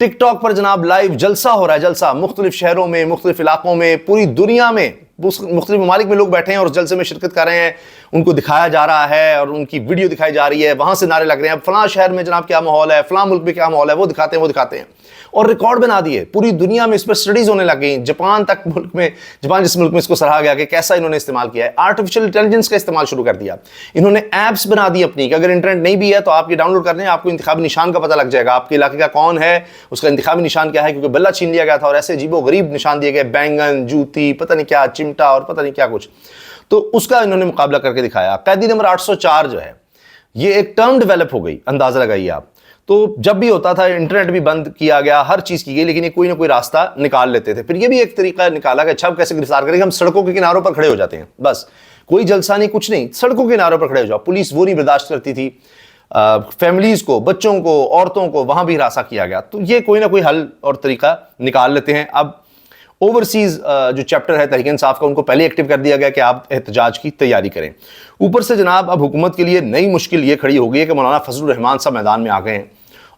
ٹک talk پر جناب live جلسہ ہو رہا ہے، جلسہ مختلف شہروں میں، مختلف علاقوں میں، پوری دنیا میں مختلف ممالک میں لوگ بیٹھے ہیں اور اس جلسے میں شرکت کر رہے ہیں، ان کو دکھایا جا رہا ہے اور ان کی ویڈیو دکھائی جا رہی ہے، وہاں سے نعرے لگ رہے ہیں اب فلاں شہر میں جناب کیا ماحول ہے، فلاں ملک میں کیا ماحول ہے، وہ دکھاتے ہیں اور ریکارڈ بنا دیے، پوری دنیا میں اس پر سٹڈیز ہونے لگ گئی، جاپان تک ملک میں، جاپان جس ملک میں اس کو سراہا گیا کہ کیسا انہوں نے استعمال کیا ہے، آرٹیفیشل انٹیلیجنس کا استعمال شروع کر دیا، انہوں نے ایپس بنا دی اپنی کہ اگر انٹرنیٹ نہیں بھی ہے تو آپ یہ ڈاؤن لوڈ کر لیں، آپ کو انتخابی نشان کا پتہ لگ جائے گا، آپ کے علاقے کا کون ہے، اس کا انتخابی نشان کیا ہے، کیونکہ بلہ چھین لیا گیا تھا اور ایسے عجیب و غریب نشان دیے گئے، بینگن، جوتی، پتہ نہیں کیا، چمٹا اور پتہ نہیں کیا کچھ، تو اس کا انہوں نے مقابلہ کر کے دکھایا۔ قیدی نمبر 804 جو ہے یہ ایک ٹرم ڈیولپ ہو گئی، اندازہ لگائیے آپ، تو جب بھی ہوتا تھا انٹرنیٹ بھی بند کیا گیا، ہر چیز کی گئی، لیکن یہ کوئی نہ کوئی راستہ نکال لیتے تھے۔ پھر یہ بھی ایک طریقہ نکالا کہ اچھا کیسے گرفتار کریں گے، ہم سڑکوں کے کناروں پر کھڑے ہو جاتے ہیں، بس کوئی جلسہ نہیں، کچھ نہیں، سڑکوں کے کناروں پر کھڑے ہو جاؤ۔ پولیس وہ نہیں برداشت کرتی تھی، فیملیز کو، بچوں کو، عورتوں کو وہاں بھی ہراساں کیا گیا، تو یہ کوئی نہ کوئی حل اور طریقہ نکال لیتے ہیں۔ اب اوورسیز جو چیپٹر ہے تحریک انصاف کا، ان کو پہلے ایکٹیو کر دیا گیا کہ آپ احتجاج کی تیاری کریں۔ اوپر سے جناب اب حکومت کے لیے نئی مشکل یہ کھڑی ہو گئی ہے کہ مولانا فضل الرحمان صاحب میدان میں آ گئے ہیں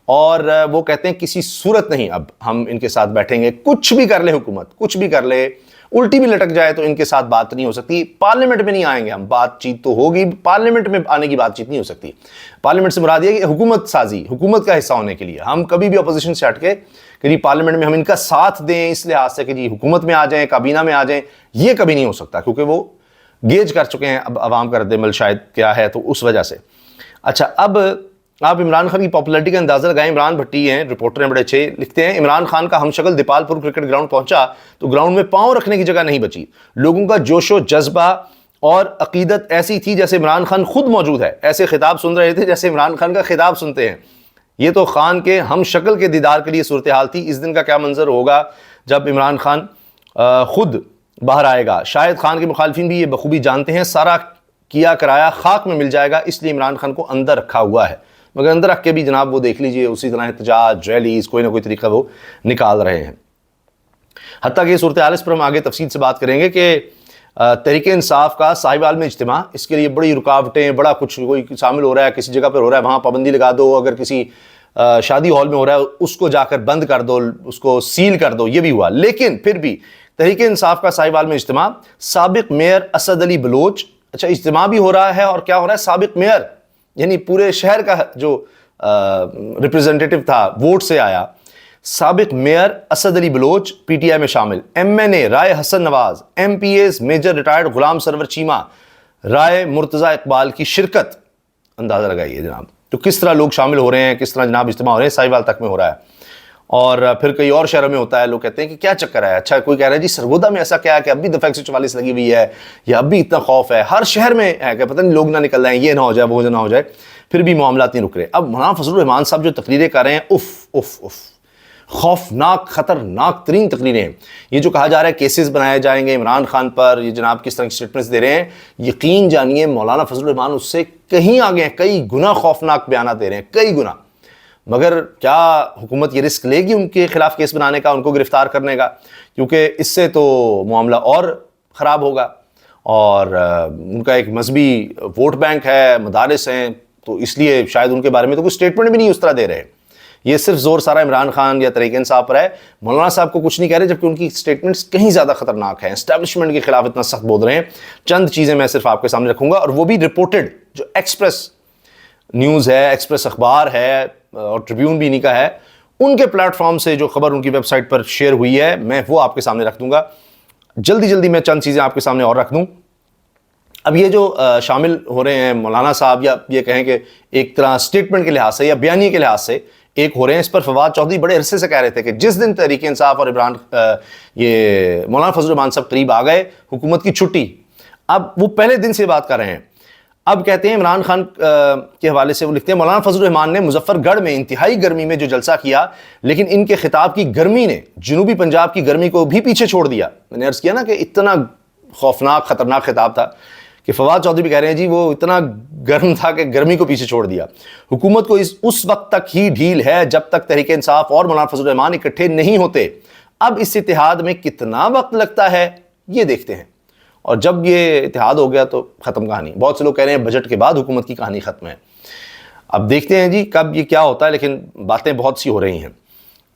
اور وہ کہتے ہیں کسی صورت نہیں اب ہم ان کے ساتھ بیٹھیں گے، کچھ بھی کر لے حکومت، کچھ بھی کر لے، الٹی بھی لٹک جائے تو ان کے ساتھ بات نہیں ہو سکتی، پارلیمنٹ میں نہیں آئیں گے ہم، بات چیت تو ہوگی، پارلیمنٹ میں آنے کی بات چیت نہیں ہو سکتی۔ پارلیمنٹ سے مراد یہ کہ حکومت سازی، حکومت کا حصہ ہونے کے لیے ہم کبھی بھی اپوزیشن سے ہٹ کے کہ جی پارلیمنٹ میں ہم ان کا ساتھ دیں اس لحاظ سے کہ جی حکومت میں آ جائیں، کابینہ میں آ جائیں، یہ کبھی نہیں ہو سکتا، کیونکہ وہ گیج کر چکے ہیں اب عوام کا رد عمل شاید کیا ہے، تو اس وجہ سے۔ اچھا، اب آپ عمران خان کی پاپولرٹی کا اندازہ لگائیں۔ عمران بھٹی ہیں، رپورٹر ہیں بڑے اچھے، لکھتے ہیں عمران خان کا ہم شکل دیپال پور کرکٹ گراؤنڈ پہنچا تو گراؤنڈ میں پاؤں رکھنے کی جگہ نہیں بچی، لوگوں کا جوش و جذبہ اور عقیدت ایسی تھی جیسے عمران خان خود موجود ہے، ایسے خطاب سن رہے تھے جیسے عمران خان کا خطاب سنتے ہیں۔ یہ تو خان کے ہم شکل کے دیدار کے لیے صورتحال تھی، اس دن کا کیا منظر ہوگا جب عمران خان خود باہر آئے گا۔ شاید خان کے مخالفین بھی یہ بخوبی جانتے ہیں سارا کیا کرایا خاک میں مل جائے گا، اس لیے عمران خان کو اندر رکھا ہوا ہے، مگر اندر رکھ کے بھی جناب وہ دیکھ لیجئے اسی طرح احتجاج، ریلیز، کوئی نہ کوئی طریقہ وہ نکال رہے ہیں۔ حتیٰ کہ یہ صورتحال، اس پر ہم آگے تفصیل سے بات کریں گے کہ تحریک انصاف کا صاحبال میں اجتماع، اس کے لیے بڑی رکاوٹیں، بڑا کچھ، کوئی شامل ہو رہا ہے کسی جگہ پر ہو رہا ہے وہاں پابندی لگا دو، اگر کسی شادی ہال میں ہو رہا ہے اس کو جا کر بند کر دو، اس کو سیل کر دو، یہ بھی ہوا۔ لیکن پھر بھی تحریک انصاف کا صاحبال میں اجتماع، سابق میئر اسد علی بلوچ، اچھا اجتماع بھی ہو رہا ہے اور کیا ہو رہا ہے، سابق میئر یعنی پورے شہر کا جو ریپریزنٹیٹو تھا ووٹ سے آیا، سابق mayor Asad Ali Baloch P T I میں شامل، M N A Rai Hassan Nawaz, M P As major retired Ghulam Sarwar Cheema, رائے مرتضی اقبال کی شرکت، اندازہ لگائیے جناب تو کس طرح لوگ شامل ہو رہے ہیں، کس طرح جناب اجتماع ہو رہے ہیں، ساہیوال تک میں ہو رہا ہے اور پھر کئی اور شہروں میں ہوتا ہے۔ لوگ کہتے ہیں کہ کیا چکر ہے، اچھا کوئی کہہ رہا ہے جی سرگودا میں ایسا کیا ہے کہ اب بھی دفعہ 144 لگی ہوئی ہے یا اب بھی اتنا خوف ہے، ہر شہر میں ہے کہ پتہ نہیں لوگ نہ نکل رہے ہیں، یہ نہ ہو جائے وہ نہ ہو جائے، پھر بھی معاملات نہیں رک رہے۔ اب مولانا فضل الرحمان صاحب جو تقریریں کر رہے ہیں، اف اف اف، خوفناک، خطرناک ترین تقریریں ہیں۔ یہ جو کہا جا رہا ہے کیسز بنائے جائیں گے عمران خان پر، یہ جناب کس طرح کی اسٹیٹمنٹس دے رہے ہیں، یقین جانیے مولانا فضل الرحمان اس سے کہیں آگے ہیں، کئی گنا خوفناک بیانات دے رہے ہیں، کئی گنا۔ مگر کیا حکومت یہ رسک لے گی ان کے خلاف کیس بنانے کا، ان کو گرفتار کرنے کا؟ کیونکہ اس سے تو معاملہ اور خراب ہوگا، اور ان کا ایک مذہبی ووٹ بینک ہے، مدارس ہیں، تو اس لیے شاید ان کے بارے میں تو کوئی اسٹیٹمنٹ بھی نہیں اس طرح دے رہے۔ یہ صرف زور سارا عمران خان یا تحریک انصاف پر ہے، مولانا صاحب کو کچھ نہیں کہہ رہے، جبکہ ان کی اسٹیٹمنٹس کہیں زیادہ خطرناک ہیں، اسٹیبلشمنٹ کے خلاف اتنا سخت بول رہے ہیں۔ چند چیزیں میں صرف آپ کے سامنے رکھوں گا، اور وہ بھی رپورٹڈ، جو ایکسپریس نیوز ہے، ایکسپریس اخبار ہے اور ٹریبیون بھی انہی کا ہے، ان کے پلیٹ فارم سے جو خبر ان کی ویب سائٹ پر شیئر ہوئی ہے، میں وہ آپ کے سامنے رکھ دوں گا۔ جلدی میں چند چیزیں آپ کے سامنے اور رکھ دوں۔ اب یہ جو شامل ہو رہے ہیں مولانا صاحب، یا یہ کہیں کہ ایک طرح اسٹیٹمنٹ کے لحاظ سے یا بیانیے کے لحاظ سے ایک ہو رہے ہیں، اس پر فواد چودھری بڑے عرصے سے کہہ رہے تھے کہ جس دن تحریک انصاف اور یہ مولانا فضل الرحمان صاحب قریب آ گئے، حکومت کی چھٹی۔ اب وہ پہلے دن سے بات کر رہے ہیں۔ اب کہتے ہیں عمران خان کے حوالے سے وہ لکھتے ہیں، مولانا فضل الرحمان نے مظفر گڑھ میں انتہائی گرمی میں جو جلسہ کیا، لیکن ان کے خطاب کی گرمی نے جنوبی پنجاب کی گرمی کو بھی پیچھے چھوڑ دیا۔ میں نے عرض کیا نا کہ اتنا خوفناک، خطرناک خطاب تھا کہ فواد چودھری بھی کہہ رہے ہیں جی وہ اتنا گرم تھا کہ گرمی کو پیچھے چھوڑ دیا۔ حکومت کو اس وقت تک ہی ڈھیل ہے جب تک تحریک انصاف اور مولانا فضل الرحمان اکٹھے نہیں ہوتے۔ اب اس اتحاد میں کتنا وقت لگتا ہے یہ دیکھتے ہیں، اور جب یہ اتحاد ہو گیا تو ختم کہانی۔ بہت سے لوگ کہہ رہے ہیں بجٹ کے بعد حکومت کی کہانی ختم ہے۔ اب دیکھتے ہیں جی کب یہ کیا ہوتا ہے، لیکن باتیں بہت سی ہو رہی ہیں۔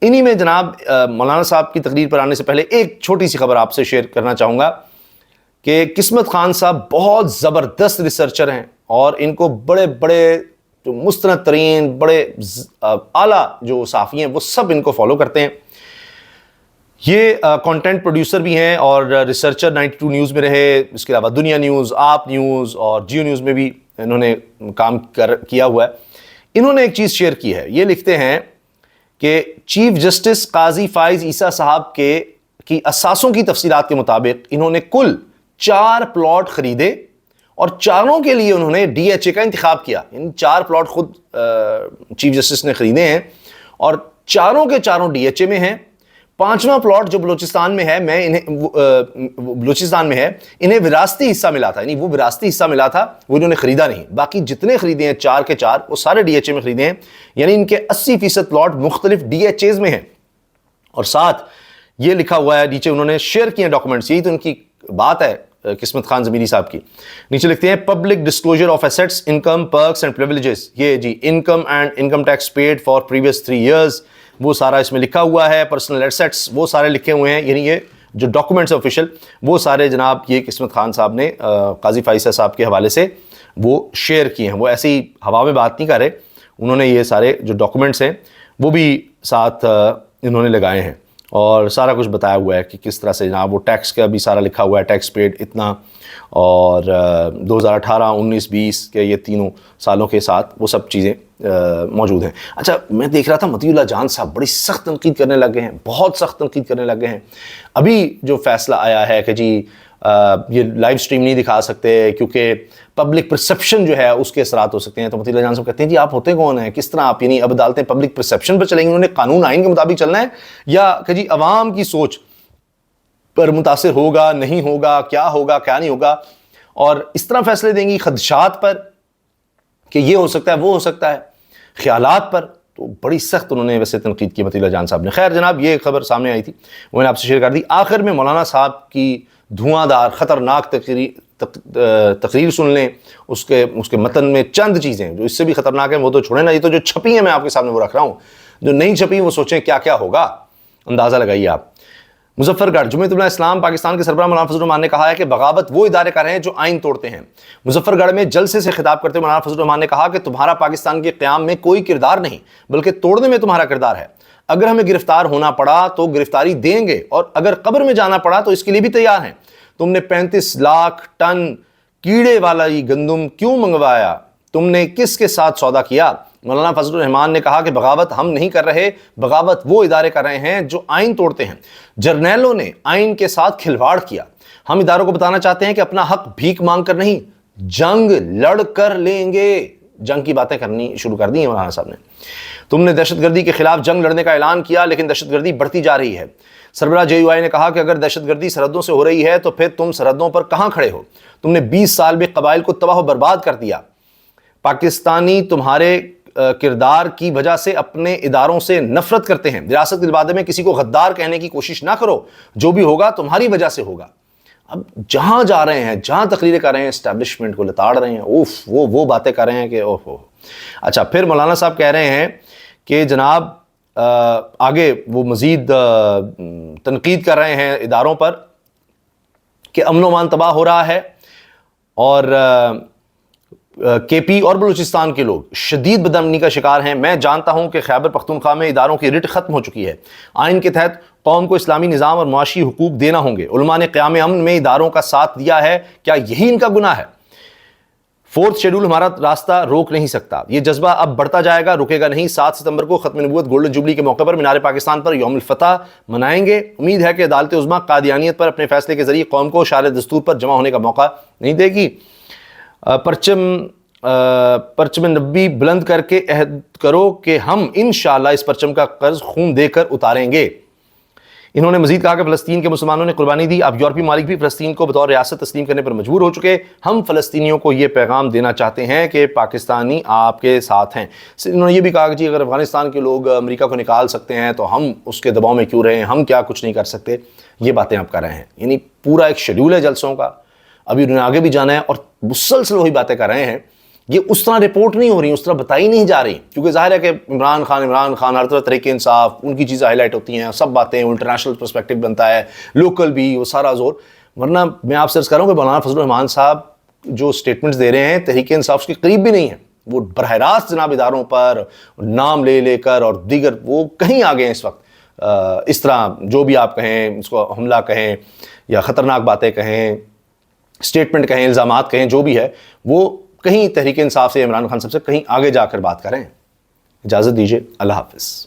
انہی میں جناب مولانا صاحب کی تقریر پر آنے سے پہلے ایک چھوٹی سی خبر آپ سے شیئر کرنا چاہوں گا کہ قسمت خان صاحب بہت زبردست ریسرچر ہیں، اور ان کو بڑے بڑے جو مستند ترین بڑے اعلیٰ جو صحافی ہیں وہ سب ان کو فالو کرتے ہیں۔ یہ کنٹینٹ پروڈیوسر بھی ہیں اور ریسرچر 92 نیوز میں رہے، اس کے علاوہ دنیا نیوز، آپ نیوز اور جیو نیوز میں بھی انہوں نے کام کیا ہوا ہے۔ انہوں نے ایک چیز شیئر کی ہے، یہ لکھتے ہیں کہ چیف جسٹس قاضی فائز عیسیٰ صاحب کی اثاثوں کی تفصیلات کے مطابق انہوں نے کل 4 پلاٹ خریدے، اور چاروں کے لیے انہوں نے ڈی ایچ اے کا انتخاب کیا، یعنی 4 پلاٹ خود چیف جسٹس نے خریدے ہیں، اور چاروں کے چاروں ڈی ایچ اے میں ہیں۔ 5واں پلاٹ جو بلوچستان میں ہے انہیں وراثتی حصہ ملا تھا، یعنی وہ وراثتی حصہ ملا تھا، وہ انہوں نے خریدا نہیں۔ باقی جتنے خریدے ہیں 4 کے 4 وہ سارے ڈی ایچ اے میں خریدے ہیں، یعنی ان کے 80% پلاٹ مختلف ڈی ایچ ایز میں ہیں۔ اور ساتھ یہ لکھا ہوا ہے نیچے، انہوں نے شیئر کیے ڈاکومنٹس، یہی تو ان کی بات ہے قسمت خان ضمیری صاحب کی۔ نیچے لکھتے ہیں public disclosure of assets, income, perks and privileges, یہ جی income and income tax paid for previous 3 years, وہ سارا اس میں لکھا ہوا ہے۔ پرسنل ایسٹس وہ سارے لکھے ہوئے ہیں، یعنی یہ جو ڈاکومنٹس آفیشیل وہ سارے جناب یہ قسمت خان صاحب نے قاضی فائز صاحب کے حوالے سے وہ شیئر کیے ہیں۔ وہ ایسی ہی ہوا میں بات نہیں کر رہے، انہوں نے یہ سارے جو ڈاکومنٹس ہیں وہ بھی ساتھ انہوں نے لگائے ہیں، اور سارا کچھ بتایا ہوا ہے کہ کس طرح سے جناب وہ ٹیکس کا بھی سارا لکھا ہوا ہے، ٹیکس پیڈ اتنا، اور 2018 19 20 کے یہ تینوں سالوں کے ساتھ وہ سب چیزیں موجود ہیں۔ اچھا، میں دیکھ رہا تھا مطیع اللہ جان صاحب بڑی سخت تنقید کرنے لگے ہیں، بہت سخت تنقید کرنے لگے ہیں۔ ابھی جو فیصلہ آیا ہے کہ جی یہ لائیو سٹریم نہیں دکھا سکتے کیونکہ پبلک پرسیپشن جو ہے اس کے اثرات ہو سکتے ہیں، تو مطیع اللہ جان صاحب کہتے ہیں جی آپ ہوتے کون ہیں، کس طرح آپ، یعنی اب عدالتیں پبلک پرسیپشن پر چلیں گی، انہوں نے قانون آئین کے مطابق چلنا ہے، یا کہ جی عوام کی سوچ پر متاثر ہوگا نہیں ہوگا، کیا ہوگا کیا نہیں ہوگا، اور اس طرح فیصلے دیں گی خدشات پر کہ یہ ہو سکتا ہے وہ ہو سکتا ہے، خیالات پر۔ تو بڑی سخت انہوں نے ویسے تنقید کی مطیع اللہ جان صاحب نے۔ خیر جناب، یہ خبر سامنے آئی تھی، وہ میں نے آپ سے شیئر کر دی۔ آخر میں مولانا صاحب کی دھواں دار خطرناک تقریر سن لیں، اس کے متن میں چند چیزیں جو اس سے بھی خطرناک ہیں وہ تو چھوڑیں نا، یہ تو جو چھپی ہیں میں آپ کے سامنے وہ رکھ رہا ہوں، جو نہیں چھپی وہ سوچیں کیا کیا ہوگا، اندازہ لگائیے آپ۔ مظفر گڑھ، جمعیت علماء اسلام پاکستان کے سربراہ مولانا فضل الرحمان نے کہا ہے کہ بغاوت وہ ادارے کر رہے ہیں جو آئین توڑتے ہیں۔ مظفر گڑھ میں جلسے سے خطاب کرتے ہوئے مولانا فضل الرحمان نے کہا کہ تمہارا پاکستان کے قیام میں کوئی کردار نہیں بلکہ توڑنے میں تمہارا کردار ہے۔ اگر ہمیں گرفتار ہونا پڑا تو گرفتاری دیں گے، اور اگر قبر میں جانا پڑا تو اس کے لیے بھی تیار ہیں۔ تم نے 35 لاکھ ٹن کیڑے والا یہ گندم کیوں منگوایا؟ تم نے کس کے ساتھ سودا کیا؟ مولانا فضل الرحمان نے کہا کہ بغاوت ہم نہیں کر رہے، بغاوت وہ ادارے کر رہے ہیں جو آئین توڑتے ہیں۔ جرنیلوں نے آئین کے ساتھ کھلواڑ کیا۔ ہم اداروں کو بتانا چاہتے ہیں کہ اپنا حق بھیک مانگ کر نہیں، جنگ لڑ کر لیں گے۔ جنگ کی باتیں کرنی شروع کر دی ہیں مولانا صاحب نے۔ تم نے دہشت گردی کے خلاف جنگ لڑنے کا اعلان کیا، لیکن دہشت گردی بڑھتی جا رہی ہے۔ سربراہ جے یو آئی نے کہا کہ اگر دہشت گردی سرحدوں سے ہو رہی ہے تو پھر تم سرحدوں پر کہاں کھڑے ہو؟ تم نے 20 سال میں قبائل کو تباہ و برباد کر دیا۔ پاکستانی تمہارے کردار کی وجہ سے اپنے اداروں سے نفرت کرتے ہیں۔ ریاست کے لبادے میں کسی کو غدار کہنے کی کوشش نہ کرو، جو بھی ہوگا تمہاری وجہ سے ہوگا۔ اب جہاں جا رہے ہیں، جہاں تقریریں کر رہے ہیں، اسٹیبلشمنٹ کو لتاڑ رہے ہیں، وہ باتیں کر رہے ہیں کہ اوہ۔ اچھا، پھر مولانا صاحب کہہ رہے ہیں کہ جناب آگے وہ مزید تنقید کر رہے ہیں اداروں پر کہ امن و امان تباہ ہو رہا ہے، اور کے پی اور بلوچستان کے لوگ شدید بدامنی کا شکار ہیں۔ میں جانتا ہوں کہ خیبر پختونخوا میں اداروں کی رٹ ختم ہو چکی ہے۔ آئین کے تحت قوم کو اسلامی نظام اور معاشی حقوق دینا ہوں گے۔ علماء نے قیام امن میں اداروں کا ساتھ دیا ہے، کیا یہی ان کا گناہ ہے؟ 4تھ شیڈول ہمارا راستہ روک نہیں سکتا، یہ جذبہ اب بڑھتا جائے گا، رکے گا نہیں۔ 7 ستمبر کو ختم نبوت گولڈن جوبلی کے موقع پر مینار پاکستان پر یوم الفتح منائیں گے۔ امید ہے کہ عدالت عظمیٰ قادیانیت پر اپنے فیصلے کے ذریعے قوم کو شعار دستور پر جمع ہونے کا موقع نہیں دے گی۔ پرچم نبی بلند کر کے عہد کرو کہ ہم انشاءاللہ اس پرچم کا قرض خون دے کر اتاریں گے۔ انہوں نے مزید کہا کہ فلسطین کے مسلمانوں نے قربانی دی، اب یورپی ممالک بھی فلسطین کو بطور ریاست تسلیم کرنے پر مجبور ہو چکے۔ ہم فلسطینیوں کو یہ پیغام دینا چاہتے ہیں کہ پاکستانی آپ کے ساتھ ہیں۔ انہوں نے یہ بھی کہا کہ جی اگر افغانستان کے لوگ امریکہ کو نکال سکتے ہیں تو ہم اس کے دباؤ میں کیوں رہے ہیں، ہم کیا کچھ نہیں کر سکتے، یہ باتیں آپ کر رہے ہیں۔ یعنی پورا ایک شیڈول ہے جلسوں کا، ابھی انہوں نے آگے بھی جانا ہے، اور مسلسل وہی باتیں کر رہے ہیں یہ اس طرح رپورٹ نہیں ہو رہی، اس طرح بتائی نہیں جا رہی، کیونکہ ظاہر ہے کہ عمران خان ہر طرح تحریک انصاف، ان کی چیزیں ہائی لائٹ ہوتی ہیں، سب باتیں، انٹرنیشنل پرسپیکٹو بنتا ہے، لوکل بھی، وہ سارا زور. ورنہ میں آپ سے عرض کر رہا ہوں کہ مولانا فضل الرحمان صاحب جو سٹیٹمنٹس دے رہے ہیں تحریک انصاف اس کے قریب بھی نہیں ہیں. وہ براہ راست جناب اداروں پر نام لے لے کر اور دیگر وہ کہیں آگے ہیں اس وقت. اس طرح جو بھی آپ کہیں، اس کو حملہ کہیں یا خطرناک باتیں کہیں، سٹیٹمنٹ کہیں، الزامات کہیں، جو بھی ہے وہ کہیں تحریک انصاف سے، عمران خان صاحب سے کہیں آگے جا کر بات کریں. اجازت دیجیے، اللہ حافظ.